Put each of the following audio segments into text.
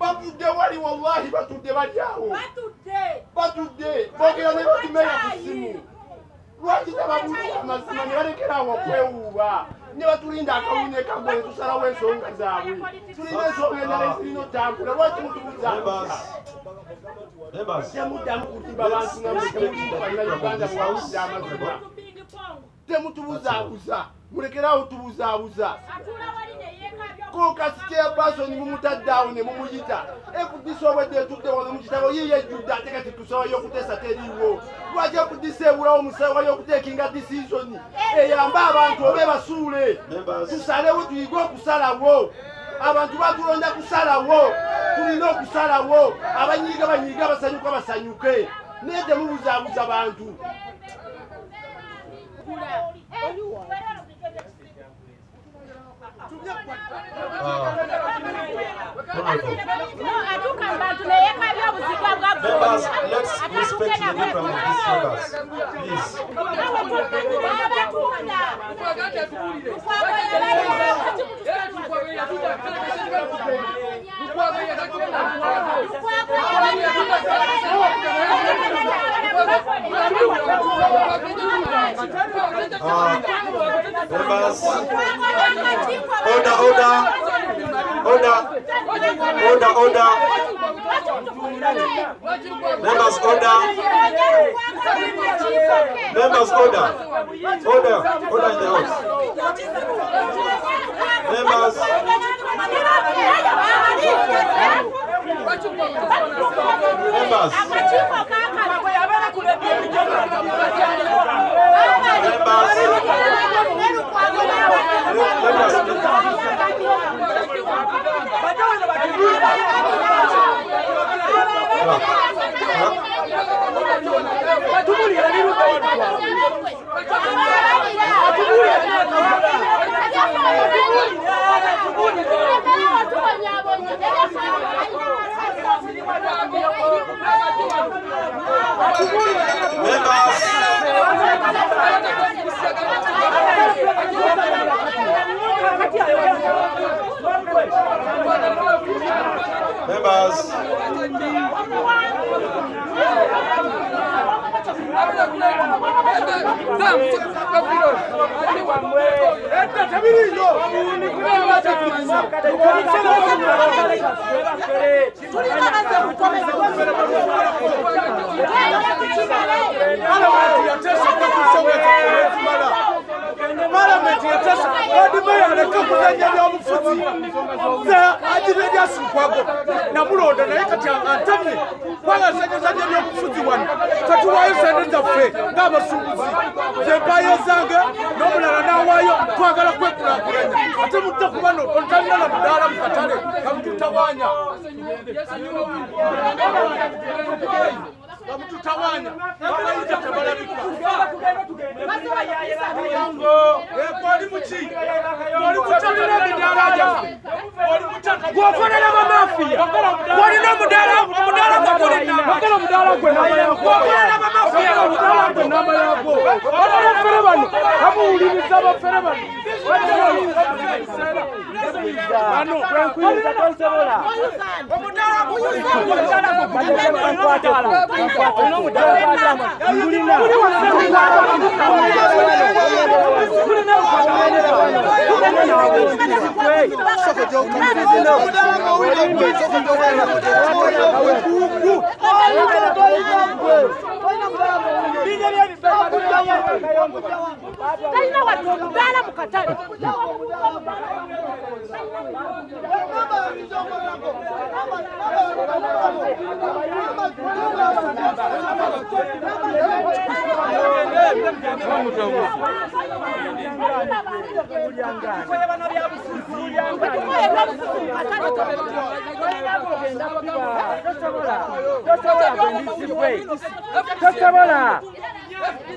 Batudde wali wallahi batudde balyawo. Batudde. Bogera ne batumenya ku simu. Lwaki tababuulira amazima ne balekerawo okwewuuba. Ne batulinda akawunye kagwe tusalawo ensonga zaabwe. Tulina ensonga endala ezirina otambula. Lwaki mutubuza? Temuddamu kuziba abantu nga mutemulinda bannayuganda bwawulira amazima. Temutubuzaabuza. Mulekerawo tubuzaabuza. Ko Kcca person mumutaddawo ne mumuyita. EVUDDE obwedde etudde wano mu kitabo yiye ejjudde ate kati tusabayo okuteesa teriiwo. Lwaki EVUDDE ebulawo omusawo y'okuteekinga decision eyamba abantu oba basuule. Tusalewo tuyige okusalawo. Abantu batulonda kusalawo. Tulina okusalawo. Abanyiiga banyiige, abasanyuka basanyuke. Naye temubuzaabuza bantu. Let's respect the difference of these members, please. Members, order. Members, order. Members, order. Order in the house. Members.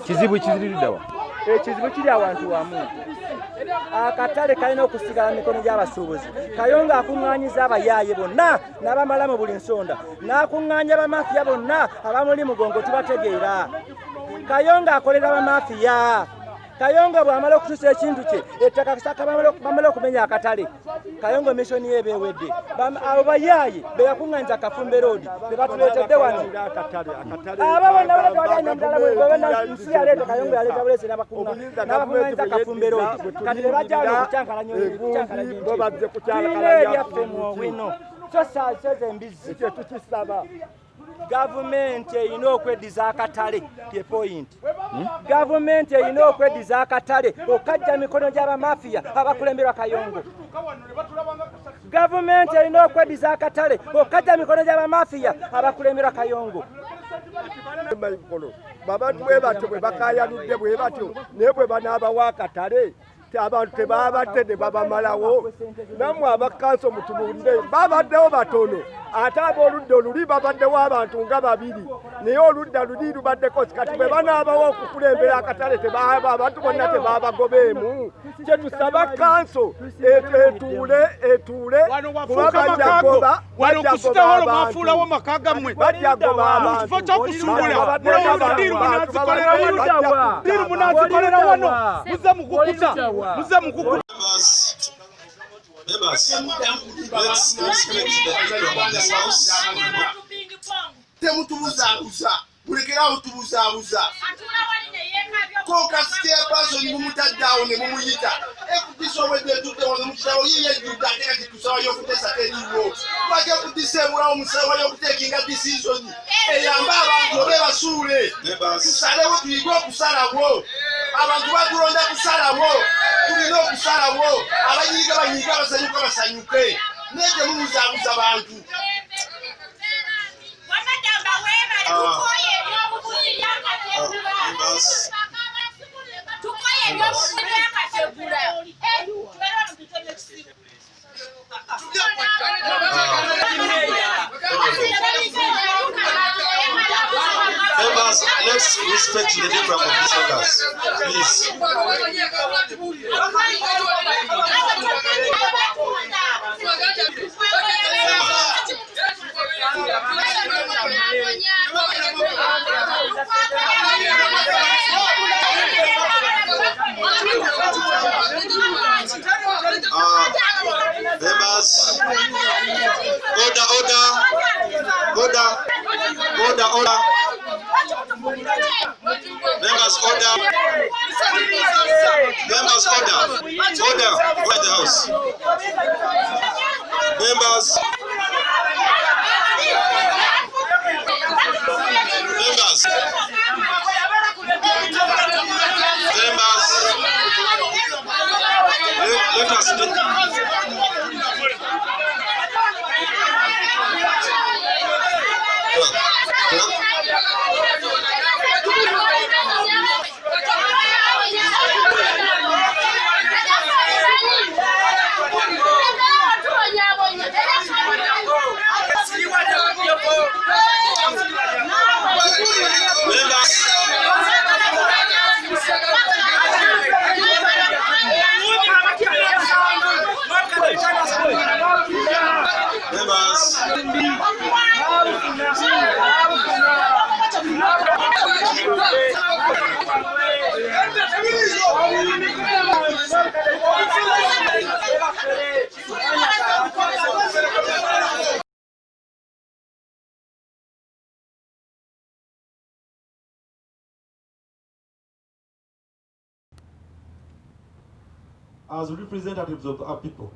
Kizibu kiziririddawa. Ekizibu kiri awantu wamu. Akatale kalina okusigala mikono gy'abasuubuzi. Kayonga akuŋŋaanyiza abayaaye bonna n'abamala mu buli nsonda. N'akuŋŋaanya bamafiya bonna abamuli mugongo tubategeera. Kayonga akolera bamafiya. Kayongo bw'amala okutuusa ekintu kye ettaka kisaka bamala okumenya akatale Kayongo mission ye beewedde abo bayaaye be yakuŋŋanyiza Kafumbe road be batuleetedde wano abo bonna balina omutala bwe nsi yaleeta Kayongo yaleeta buleesi n'abakuŋŋanyiza Kafumbe road kati be bajja wano okucyankalanya kiina ebyaffe mu Owino so saasoze embizzi tetukisaba gavumenti erina okweddiza akatale ye point gavumenti erina okweddiza akatale okajja mikono gy'abamafiya abakulemberwa Kayongo gavumenti erina okweddiza akatale okajja mikono gy'abamafiya abakulemberwa Kayongo babantu bwe batyo bwe bakayanudde bwe batyo naye bwe banaabawa akatale abantu tebabadde ne babamalawo nammwe abakanso mutunuulire babaddewo batono ate ab'oludda oluli babaddewo abantu nga babiri naye oludda luli lubaddeko kati bwe banaabawo okukulembera akatale abantu bonna tebabagobeemu kye tusaba kanso etuule kuba bajja goba abantu kifo ky'okusuubula mulowooza diiru munaazikolera wano muze mukukuta Members, let's respect the people of this house. Temutubuzaabuza mulekerawo tubuzaabuza ko kasite person mumutaddeawo ne mumuyita ekutisa obwedde etudde wano mukitabo ye yejjudde ate kati tusawayo okuteesa teriiwo lwaki ekutisa ebulawo musawayo okuteekinga decision eyambe abantu obe basuule tusalewo tuyige okusalawo abantu batulonda kusalawo tulina okusalawo abanyiiga banyiiga basanyuka basanyuke naye temubuzaabuza bantu Members, let's respect the diagram of these members, please. Members, order. Members, order. Order in the house. Members. Let us as representatives of our people,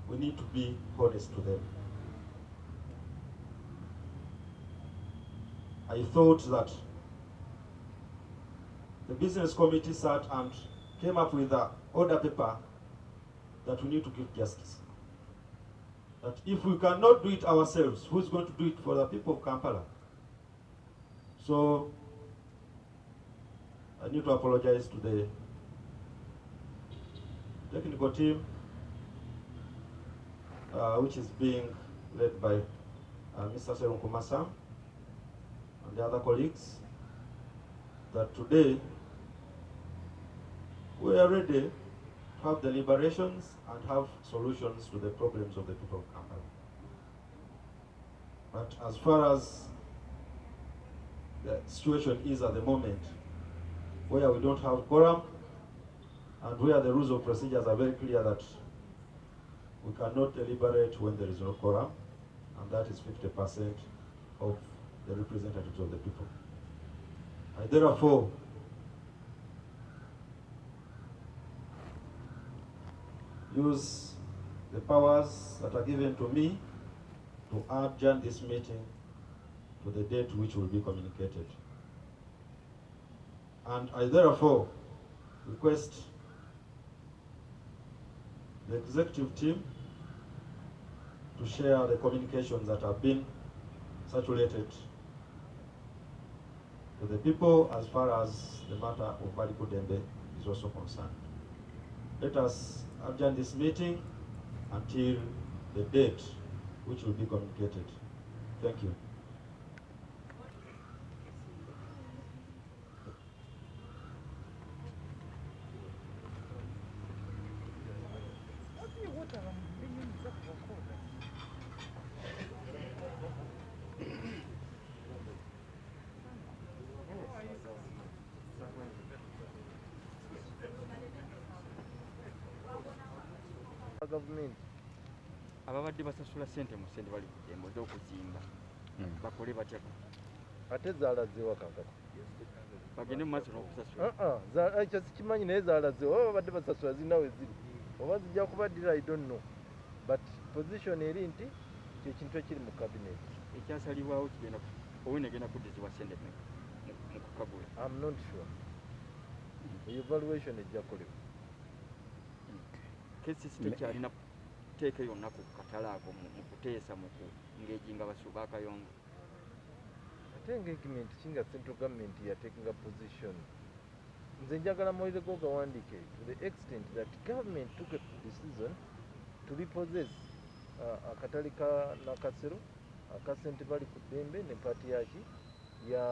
we need to be honest to them. I thought that the business committee sat and came up with an order paper that we need to give justice. That if we cannot do it ourselves, who's going to do it for the people of Kampala? So I need to apologize to the technical team, which is being led by Mr. Serunkumasa and the other colleagues, that today we are ready to have deliberations and have solutions to the problems of the people of Kampala. But as far as the situation is at the moment, where we don't have quorum, and where the rules of procedures are very clear that we cannot deliberate when there is no quorum, and that is 50% of the representatives of the people. I therefore use the powers that are given to me to adjourn this meeting to the date which will be communicated. And I therefore request the executive team to share the communications that have been circulated to the people as far as the matter of Bakaabide is also concerned. Let us adjourn this meeting until the date which will be communicated. Thank you. Government ababadde basasula ssente mu ssente bali kujembo ez'okuzimba bakole batya ate zaalazeewa kankako bagende mu maaso n'okusasula ekyo sikimanyi naye zaalazeewa oba babadde basasula zirina we ziri oba zijja kubaddira I don't know but position eri nti kyekintu ekiri mu cabinet ekyasalibwawo kigenda OWINO egenda kuddizibwa ssente mu kukagula. I'm not sure evaluation ejja kolebwa KCCA tekyalina teeka yonna ku katale ako mu kuteesa mu engaging abasuuba akayongo. ate engagement kinga central government yatekinga position nze njagala mulireko gawandiike to the extent that government took a decision to repossess akatale ka Nakasero akasente bali ku ddembe ne paati yaki ya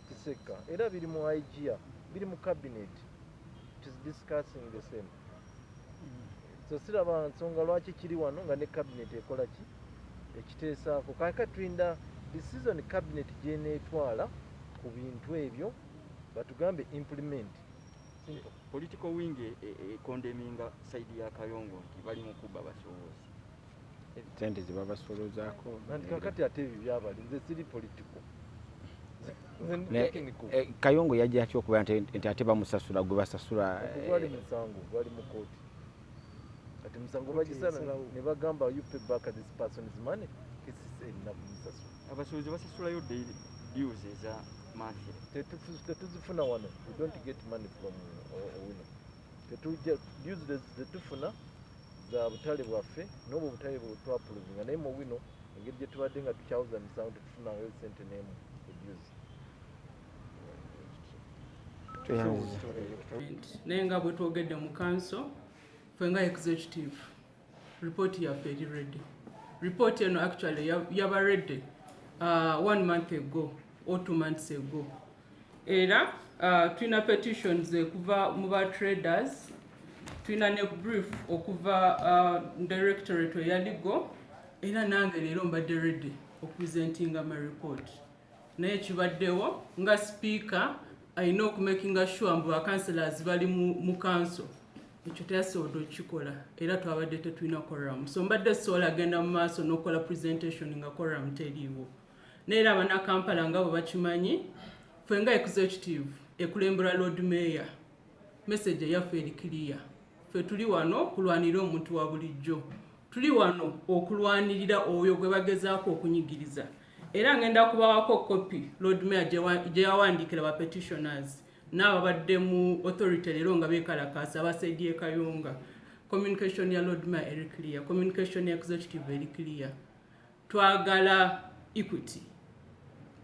Kcca era biri mu IGA biri mu cabinet it is discussing the same. So siraba nsonga lwaki kiri wano nga ne cabinet ekola ki ekiteesaako kaka tulinda decision cabinet gyeneetwala ku bintu ebyo batugambe implement. Simple. Political wing condemninga side ya Kayongo nti bali mu kubba basobozi sente zibabasolozaako nanti kakati ate ebyo byabali nze siri political. Kayongo yajja atya okuba nti ate bamusasula gwe basasula gwali musango gwali mu kooti ati musango bagisana ne bagamba you pay back this person's money KCCA na kumusasula abasobozi basasulayo dues eza monthly tetuzifuna wano we don't get money from OWINO dues tetufuna za butale bwaffe n'obwo butale bwetwapulovinga naye mu OWINO engeri gye tubadde nga tukyawuza misango tetufunayo sente n'emu dues. naye nga bwe twogedde mu council ffe nga executive report yaffe eri ready. Report eno actually yaba ready 1 month ago or 2 months ago era tulina petitions okuva mu ba traders tulina ne brief okuva directorate eya legal era nange leero mbadde ready okupresentinga my report naye kibaddewo nga speaker alina okumakinga sure mbu councillors bali mu council ekyo teyasobola okukikola era twabadde tetulina quorum so mbadde sobola agenda mu maaso n'okola presentation nga quorum teriiwo naye era abannakampala nga bwe bakimanyi ffe nga executive ekulembera Lord Mayor message yaffe eri clear ffe tuli wano kulwanira omuntu wa bulijjo tuli wano okulwanirira oyo gwe bagezaako okunyigiriza era ngenda kubawako copy Lord Mayor gye yawandiikira ba petitioners n'ababadde mu authority leero nga beekalakaasa abasaidi e Kayonga. Communication ya Lord Mayor eri clear, communication ya executive eri clear. Twagala equity,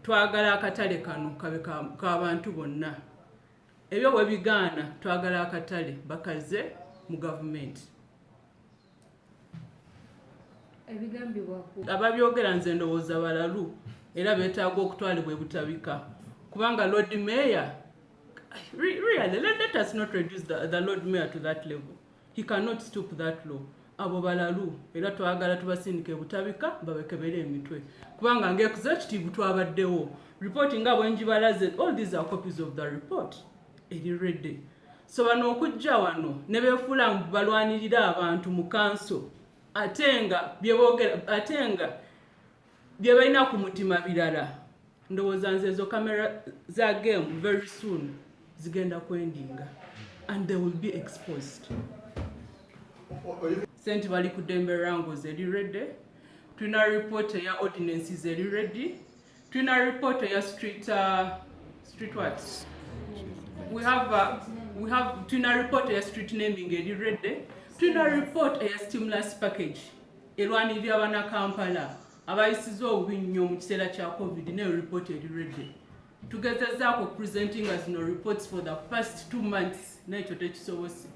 twagala akatale kano kabe k'abantu bonna. Ebyo bwe bigaana twagala akatale bakaze mu government. Ababyogera nze ndowooza balalu era beetaaga okutwalibwa ebutabika kubanga Lord Mayor really let us not reduce the Lord Mayor to that level. He cannot stoop that low. Abo balalu era twagala tubasindike butabika babekebere emitwe kubanga nge executive twabaddewo reporting abo enjibalaze all these are copies of the report eriredde. So bano okujja wano ne beefuula balwanirira abantu mu kanso ate nga bye balina ku mutima birala. Ndowooza nze ezo kamera za game very soon zigenda kwendinga and they will be exposed. Sente bali ku ddembe rangozi eriredde. Tulina report ya ordinances eriredde. Tulina report ya street what? We have tulina report ya street naming eriredde. Tulina report ya stimulus package elwanirira abana Kampala abayisiza obubi nnyo mu kiseera kya COVID ne report eriredde. Tugezezaako presenting as no reports for the past 2 months n'ekyo tekisobose.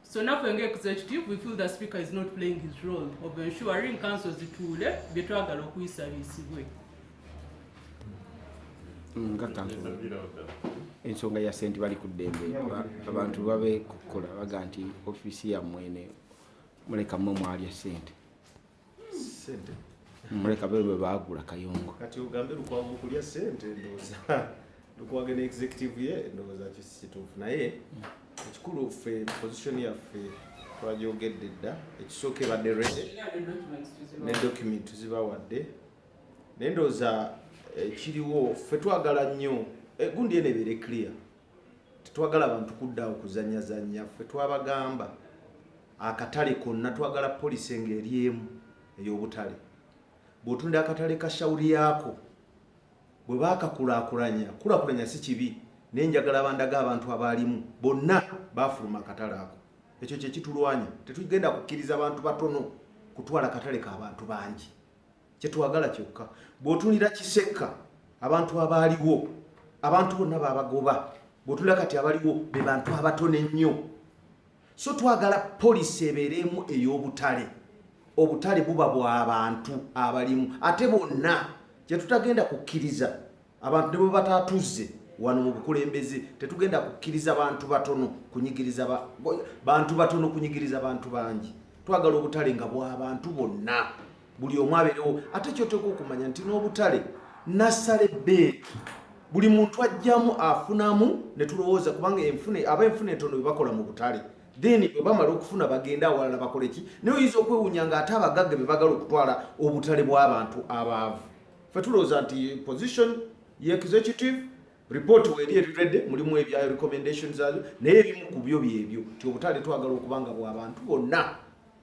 So now for executive, we feel the speaker is not playing his role of ensuring council zituule byetwagala okuyisa bisibwe. Ensonga ya sente bali ku ddembe abantu babe kukola baga nti ofisi ya mwene muleka mwe mwalya sente muleka bebe bagula kayongo kati ugambe lukwago kulya sente ndoza lukwage ne executive ye ndoza kisitufu naye ekikulu fe position ya fe twajogedde dda ekisooke badde ready ne document zibawadde nendoza kiriwo fe twagala nnyo gundi ene bere clear tetwagala abantu kudda okuzanyazanya fe twabagamba akatale konna twagala police engeriemu ey'obutale bw'otunda akatale ka shauri yako bwe baakakulakulanya si kibi nenjagala bandaga abantu abalimu bonna bafuluma akatale ako ekyo kye kitulwanya tetugenda kukkiriza abantu batono kutwala akatale ka abantu bangi kyetwagala kyokka bw'otunira Kcca abantu abaliwo abantu bonna babagoba bw'otulira kati abaliwo be bantu abatono ennyo so twagala police ebeeremu ey'obutale obutale buba bw'abantu abalimu ate bonna kyetutagenda kukkiriza abantu ne bwe batatuzze wano mu bukulembeze tetugenda kukkiriza abantu batono kunyigiriza bantu batono kunyigiriza abantu bangi twagala obutale nga bw'abantu bonna buli omu abeerewo ate kyoteeka okumanya nti n'obutale nasale beetu buli muntu ajjamu afunamu ne tulowooza kubanga abenfuna entono bebakola mu butale then bwe bamala okufuna bagenda awalala bakole ki naye oyinza okwewuunya nga ate abagagga be bagala okutwala obutale bw'abantu abaavu fe tulowooza nti position ye executive report weri eriredde mulimu ebya recommendations zayo naye ebimu ku byo byebyo nti obutale twagala okubanga bw'abantu bonna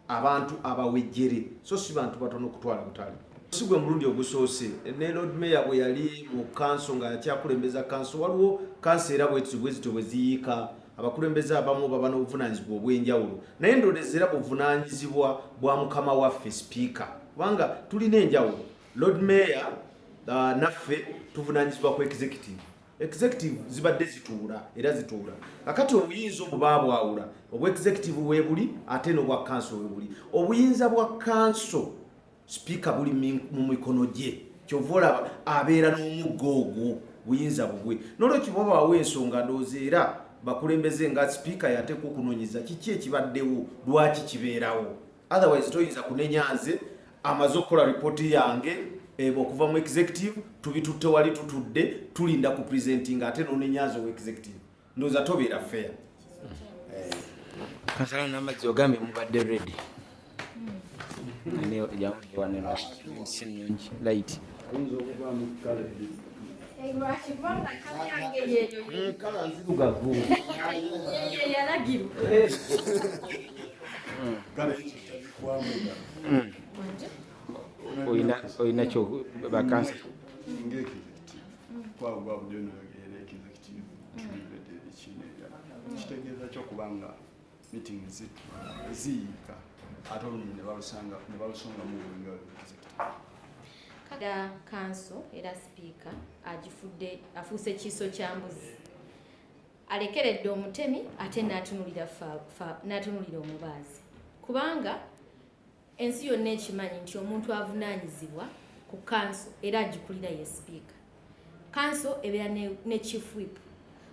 abantu abawejjere so si bantu batono okutwala butale sigwe mulundi ogusoose ne Lord Mayor bwe yali mu council nga yakyakulembeza council waliwo council era bwezito bwe ziyiika abakulembeze abamu baba n'obuvunaanyizibwa obw'enjawulo naye ndowooza buvunaanyizibwa bwa mukama waffe speaker kubanga tulina enjawulo Lord Mayor naffe tuvunaanyizibwa ku executive zibadde zituula era zituula kakati obuyinza obwo baabwawula obwa executive weebuli ate n'obwa council weebuli obuyinza bwa council speaker buli mu mikono gye kyova olaba abeera n'omuggo ogwo buyinza bubwe n'olwekyo babaawo ensonga ndowooza era bakulembeze nga speaker yateeka okunoonyeza kiki ekibaddewo lwaki kibeerawo otherwise toyinza kunenyanze amaze okukola ripooti yange okuva mu executive tubitutte wali tutudde tulinda ku presenting ate n'onenyanze owa executive ndowooza tobeera fair. Councillor n'amazzi ogambye mubadde ready jamuwaneno sinungi light kala nzirugavu oyina kyo bakansa kitegeeza kyokubanga meeting ziyiika ate olumu ne balusonga mu bwenga kada kanso era speaker afuuse kiiso kya mbuzi alekeredde omutemi ate n'atunulira omubaazi kubanga ensi yonna ekimanyi nti omuntu avunaanyizibwa ku kanso era agikulira ye speaker kanso ebeera ne chief whip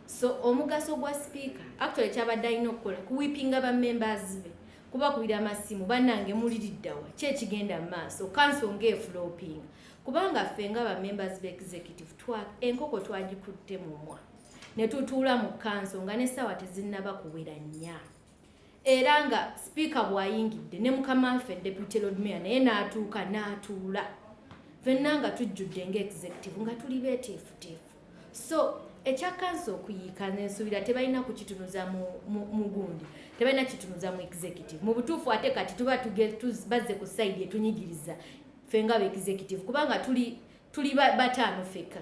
so omugaso gwa speaker actually kyabadde alina okukola kuwipinga bammembers be kubakubira amasimu bannange muliriddawa ki ekigenda mu maaso kanso ng'efulopinga kubanga ffe nga bammembers be executive enkoko twagikutte mumwa ne tutuula mu kanso nga n'essaawa tezinnaba kuwera nnya era nga sipiika bw'ayingidde ne mukama waffe deputy lord mayor naye n'atuuka n'atuula ffenna nga tujjudde ng'executive nga tuli beetiifuteefu so ekya kanso okuyiika n'ensuubira tebalina kukitunuza mu gundi tebalina kitunuza mu executive mu butuufu ate kati tuba bazze ku sayidi etunyigiriza ffe nga executive kubanga tuli bataano feka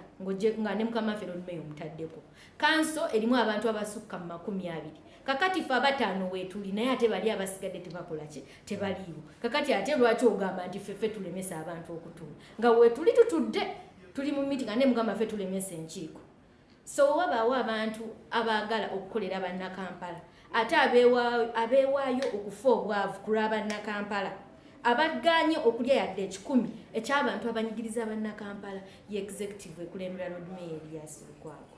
nga ne mukama waffe lord mayor omutaddeko kanso erimu abantu abasukka mu 20 kakati ffe abataano weetuli naye ate bali abasigadde tebakola ki tebaliiwo kakati ate lwaki ogamba nti ffe tulemesa abantu okutuula nga weetuli tutudde tuli mu meeting ane mukama waffe tulemesa enkiiko so wabaawo abantu abaagala okukolera bannakampala ate abeewaayo okufa obwavu ku lw'abannakampala abaganye okulya yadde 10 eky'abantu abanyigiriza bannakampala ye executive ekulembera lord mayor Elias Lukiiko